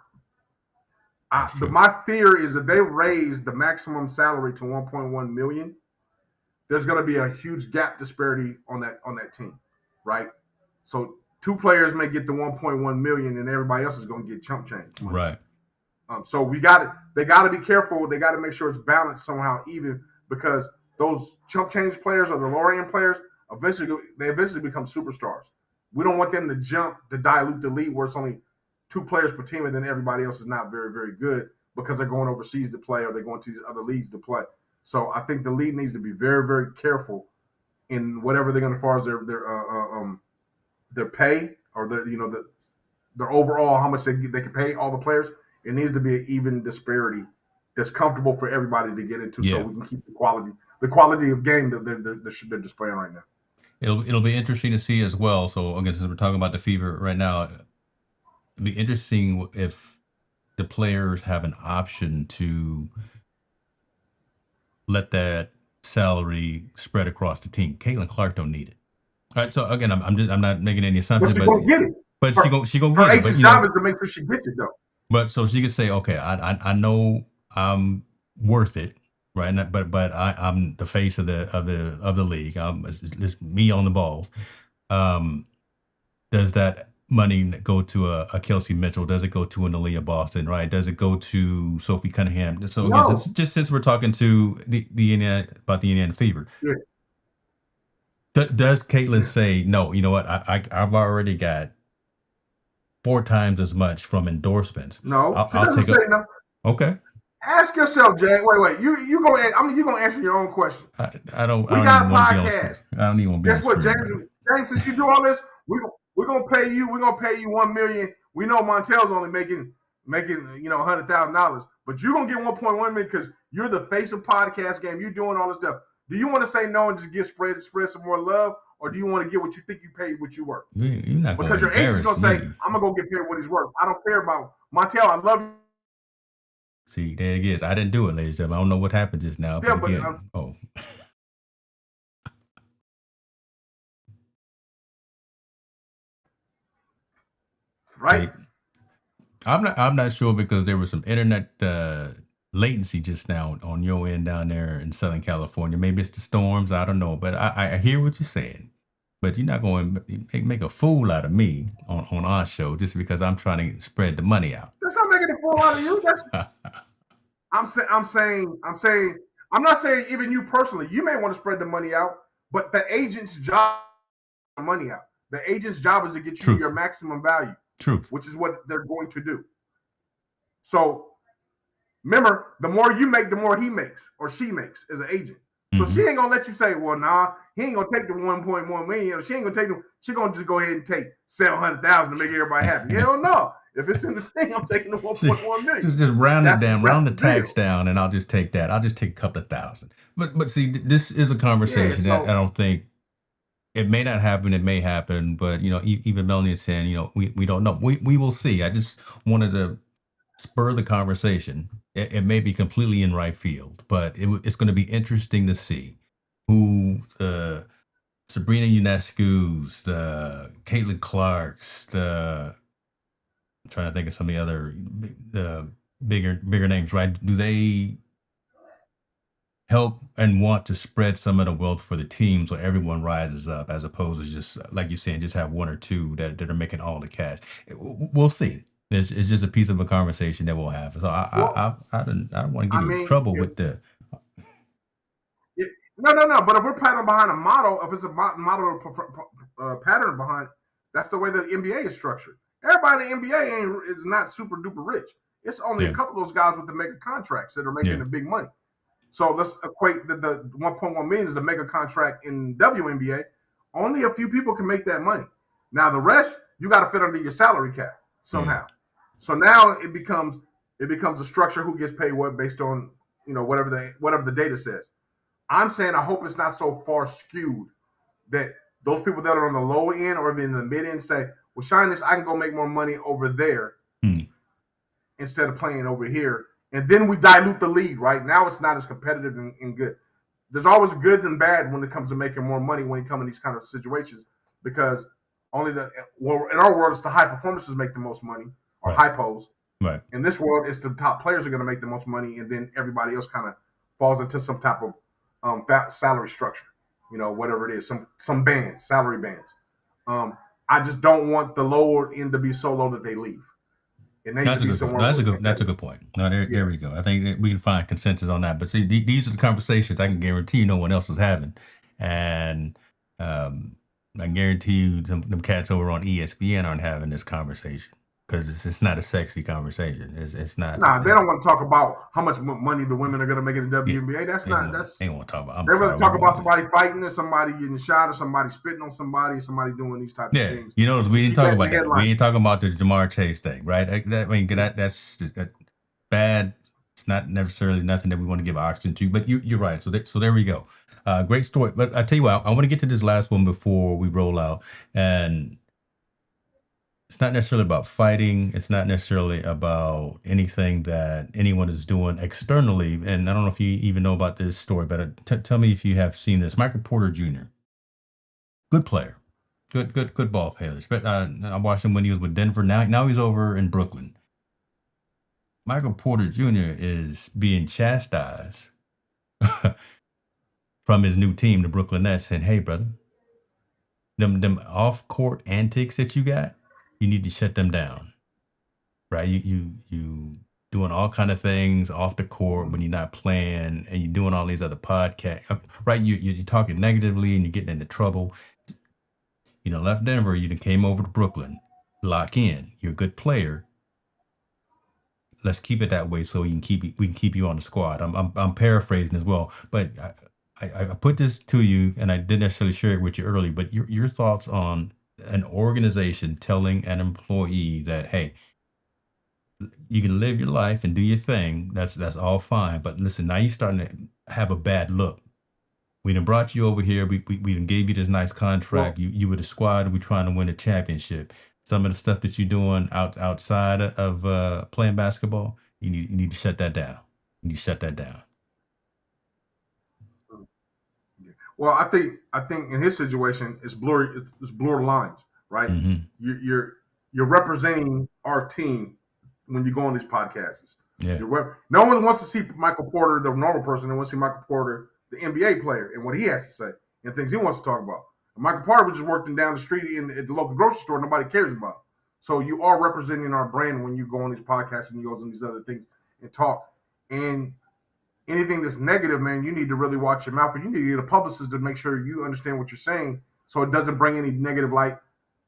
That's true. My fear is if they raise the maximum salary to 1.1 million, there's going to be a huge gap disparity on that team, right? So two players may get the 1.1 million, and everybody else is going to get chump change money. Right. So they got to be careful. They got to make sure it's balanced somehow, even because those chump change players or the lower end players eventually become superstars. We don't want them to jump to dilute the league where it's only two players per team, and then everybody else is not very, very good because they're going overseas to play or they're going to these other leagues to play. So I think the league needs to be very, very careful in whatever they're going to, as far as their pay or their overall how much they can pay all the players. It needs to be an even disparity that's comfortable for everybody to get into, so Yeah. we can keep the quality of game that they're displaying right now. It'll be interesting to see as well. So again, since we're talking about the fever right now, it'll be interesting if the players have an option to let that salary spread across the team. Caitlin Clark don't need it. All right. So again, I'm not making any But assumptions, she's gonna get it. but Her, she gonna her get it. But agent's job is to make sure she gets it though. but so she could say, okay, I know I'm worth it, right? But I'm the face of the league. It's me on the balls. Um, does that money go to a Kelsey Mitchell? Does it go to an Aaliyah Boston? Right? Does it go to Sophie Cunningham? So again, No. just since we're talking to the Indiana about the Indiana Fever, Yeah. does Caitlin Yeah. say no? You know what? I've already got 4 times as much from endorsements. No. She I'll doesn't take say a no. okay. Ask yourself, Jay. Wait. You gonna answer your own question. I We don't even got a want to be on screen. podcast. I don't even want to be on Guess what, screen James? right now. James, since you do all this, we're gonna pay you. We're gonna pay you 1 million. We know Montel's only making $100,000, but you're gonna get 1.1 million because you're the face of podcast game. You're doing all this stuff. Do you want to say no and just spread some more love, or do you want to get what you think you paid what you worth? You're not going Because to your agent's gonna embarrass say, me. "I'm gonna go get paid what he's worth." I don't care about Montel. I love you. See, there it is. I didn't do it, ladies and gentlemen. I don't know what happened just now, Yeah, but but again, right. hey, I'm not sure because there was some internet latency just now on your end down there in Southern California. Maybe it's the storms. I don't know, but I hear what you're saying. But you're not going to make a fool out of me on our show just because I'm trying to spread the money out. That's not making a fool out of you. I'm not saying even you personally. You may want to spread the money out, but the agent's job is to money out. The agent's job is to get you your Truth. maximum value, Truth. which is what they're going to do. So remember, the more you make, the more he makes or she makes as an agent. So Mhm. she ain't gonna let you say, well, nah, he ain't gonna take the 1.1 million. She ain't gonna take them. She gonna just go ahead and take 700,000 to make everybody happy. Hell no. If it's in the thing, I'm taking the 1.1 million. Just round it down, round the deal. tax down, and I'll just take that. I'll just take a couple of thousand. But see, this is a Yeah. conversation that I So don't think it may not happen. It may happen, but even Melanie is saying, we don't know. We will see. I just wanted to spur the conversation. It may be completely in right field, but it's going to be interesting to see who the Sabrina Ionescu's, the Caitlin Clark's, I'm trying to think of some of the other bigger names, right? Do they help and want to spread some of the wealth for the team so everyone rises up as opposed to just like you're saying, just have one or two that are making all the cash? We'll see. It's just a piece of a conversation that we'll have. So well, I don't want to I get you in mean, trouble with the no. But if we're pattern behind a model, if it's a model pattern behind, that's the way the NBA is structured. Everybody in the NBA is not super duper rich. It's only a yeah couple of those guys with the mega contracts that are making yeah the big money. So let's equate the 1.1 million is the mega contract in WNBA. Only a few people can make that money. Now the rest you got to fit under your salary cap yeah. somehow. So now it becomes a structure who gets paid what based on whatever the data says. I'm saying I hope it's not so far skewed that those people that are on the low end or in the mid end say, well, Shyness, I can go make more money over there instead of playing over here. And then we dilute the lead, right? Now it's not as competitive and good. There's always good and bad when it comes to making more money when you come in these kind of situations because only in our world, it's the high performances make the most money or Right. hypos. Right. In this world, it's the top players are going to make the most money, and then everybody else kind of falls into some type of salary structure, whatever it is, some bands, salary bands. I just don't want the lower end to be so low that they leave. It needs That's to a be good point. somewhere where it's That's a competitive. good point. Now there Yeah. we go. I think that we can find consensus on that. But see, these are the conversations I can guarantee no one else is having, and I guarantee you them cats over on ESPN aren't having this conversation because it's not a sexy conversation. It's not. Nah, they don't want to talk about how much money the women are going to make in the Yeah, WNBA. That's not. That's they don't want to talk about. I'm they rather sorry. talk about somebody fighting or somebody getting shot or somebody spitting on somebody, somebody doing these types of Yeah, things you know, we to didn't keep talk that in the about that. We headline. ain't talking about the Jamar Chase thing, right? I mean, Yeah. that's just bad. It's not necessarily nothing that we want to give oxygen to, but you're right. So there we go. Great story. But I tell you what, I want to get to this last one before we roll out. And it's not necessarily about fighting. It's not necessarily about anything that anyone is doing externally. And I don't know if you even know about this story, but tell me if you have seen this. Michael Porter Jr., good player. Good ball player. But I watched him when he was with Denver. Now he's over in Brooklyn. Michael Porter Jr. is being chastised from his new team, the Brooklyn Nets, saying, "Hey, brother, them off court antics that you got, you need to shut them down. Right? You doing all kind of things off the court when you're not playing, and you're doing all these other podcasts. Right? You're talking negatively, and you're getting into trouble. Left Denver, you done came over to Brooklyn. Lock in. You're a good player. Let's keep it that way so we can keep you on the squad." I'm paraphrasing as well, but I put this to you, and I didn't necessarily share it with you early. But your thoughts on an organization telling an employee that, hey, you can live your life and do your thing. That's all fine. But listen, now you're starting to have a bad look. We done brought you over here. We done gave you this nice contract. Well, You were the squad. We trying to win a championship. Some of the stuff that you're doing outside of playing basketball, you need to shut that down. You need to shut that down. well, I think in his situation, it's blurry. It's blurred lines, right? Hmm. You're representing our team when you go on these podcasts. Yeah. No one wants to see Michael Porter, the normal person. They want to see Michael Porter, the NBA player, and what he has to say and things he wants to talk about. And Michael Porter was just working down the street at the local grocery store. Nobody cares about. So you are representing our brand when you go on these podcasts and you go on these other things and talk. And anything that's negative, man, you need to really watch your mouth, and you need to get a publicist to make sure you understand what you're saying, so it doesn't bring any negative light.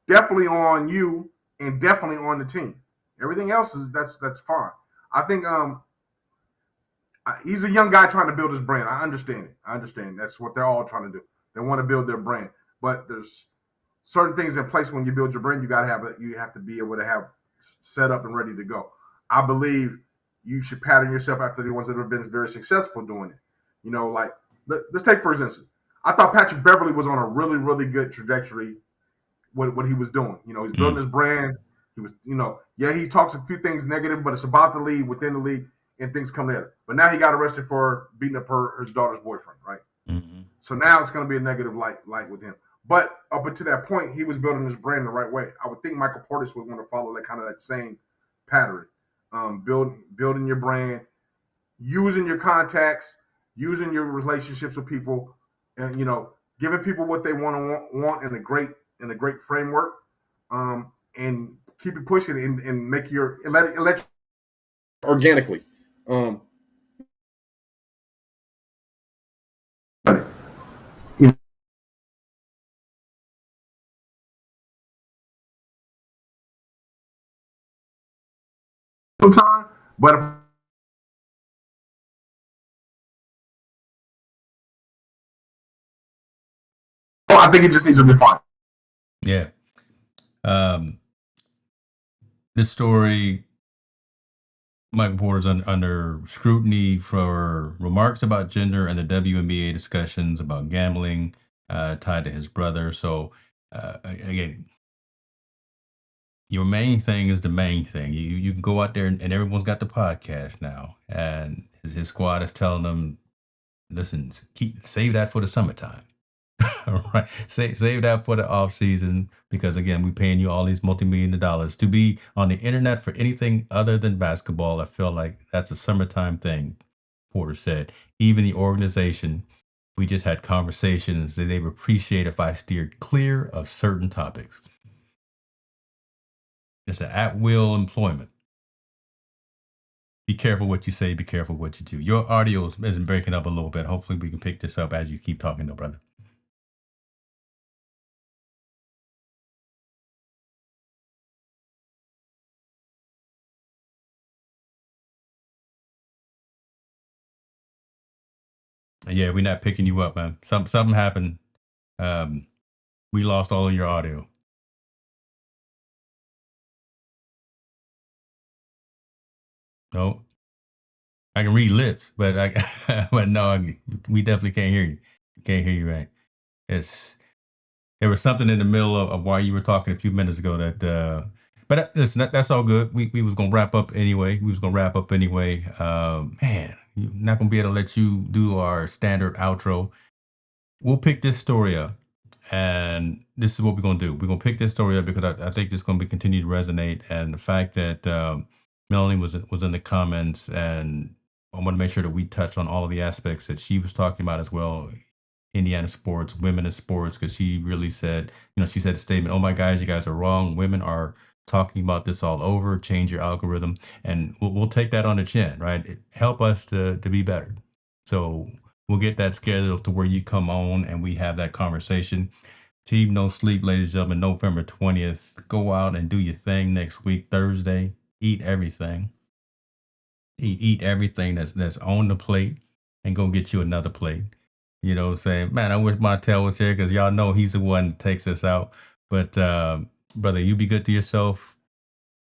Definitely on you, and definitely on the team. Everything else is that's fine. I think he's a young guy trying to build his brand. I understand it. I understand that's what they're all trying to do. They want to build their brand, but there's certain things in place when you build your brand. You got to have it. You have to be able to have set up and ready to go. I believe you should pattern yourself after the ones that have been very successful doing it. Like let's take for instance. I thought Patrick Beverly was on a really, really good trajectory. What he was doing, he's building his brand. He was, yeah, he talks a few things negative, but it's about the league, within the league, and things come together. But now he got arrested for beating up his daughter's boyfriend, right? Hmm. So now it's going to be a negative light with him. But up until that point, he was building his brand the right way. I would think Michael Portis would want to follow that same pattern. Building your brand, using your contacts, using your relationships with people, and giving people what they want in a great framework, and keep it pushing and make and let organically. You know, Time, but I think it just needs to be fine. Yeah. Um, this story Michael Porter's under scrutiny for remarks about gender and the WNBA discussions about gambling tied to his brother. So, again, your main thing is the main thing. You can go out there and everyone's got the podcast now, and his squad is telling them, listen, save that for the summertime. Right, save that for the off season because again, we paying you all these multi-million dollars to be on the internet for anything other than basketball. I feel like that's a summertime thing. Porter said. Even the organization, we just had conversations that they would appreciate if I steered clear of certain topics. It's an at-will employment. Be careful what you say. Be careful what you do. Your audio is breaking up a little bit. Hopefully, we can pick this up as you keep talking, though, brother. Yeah, we're not picking you up, man. Something happened. We lost all of your audio. No, I can read lips, but but no, we definitely can't hear you. Can't hear you right. There was something in the middle of why you were talking a few minutes ago but listen, that's all good. We was gonna wrap up anyway. Man, you're not gonna be able to let you do our standard outro. We'll pick this story up, and this is what we're gonna do. We're gonna pick this story up because I think this is gonna continue to resonate, and the fact that Melanie was in the comments, and I want to make sure that we touch on all of the aspects that she was talking about as well. Indiana sports, women in sports, because she really said, she said a statement, oh my guys, you guys are wrong. Women are talking about this all over. Change your algorithm. And we'll take that on the chin, right? Help us to be better. So we'll get that scheduled to where you come on and we have that conversation. Team No Sleep, ladies and gentlemen, November 20th. Go out and do your thing next week, Thursday. Eat everything. Eat everything that's on the plate and go get you another plate. You know what I'm saying? Man, I wish Montel was here because y'all know he's the one that takes us out. But brother, you be good to yourself.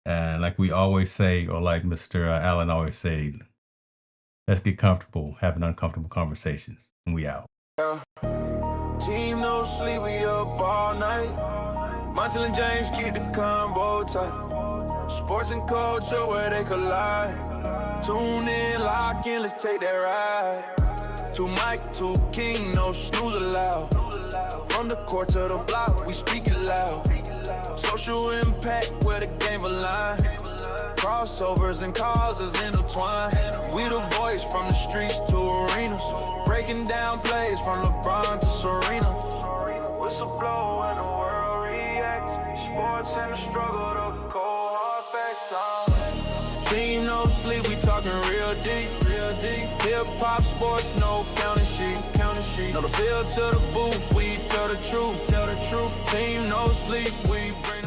And like we always say, or like Mr. Allen always say, let's get comfortable having uncomfortable conversations. And we out. Team No Sleep, we up all night. Montel and James keep the convo tight. Sports and culture where they collide. Tune in, lock in, let's take that ride. To Mike, to King, no snooze allowed. From the court to the block, we speak it loud. Social impact where the game align. Crossovers and causes intertwine. We the voice from the streets to arenas. Breaking down plays from LeBron to Serena. Whistle blow and the world reacts. Sports and the struggle, the cold hard facts. Team No Sleep, we talking real deep. Hip-hop, sports, no counting sheet. Know the field to the booth, we tell the truth. Team No Sleep, we bring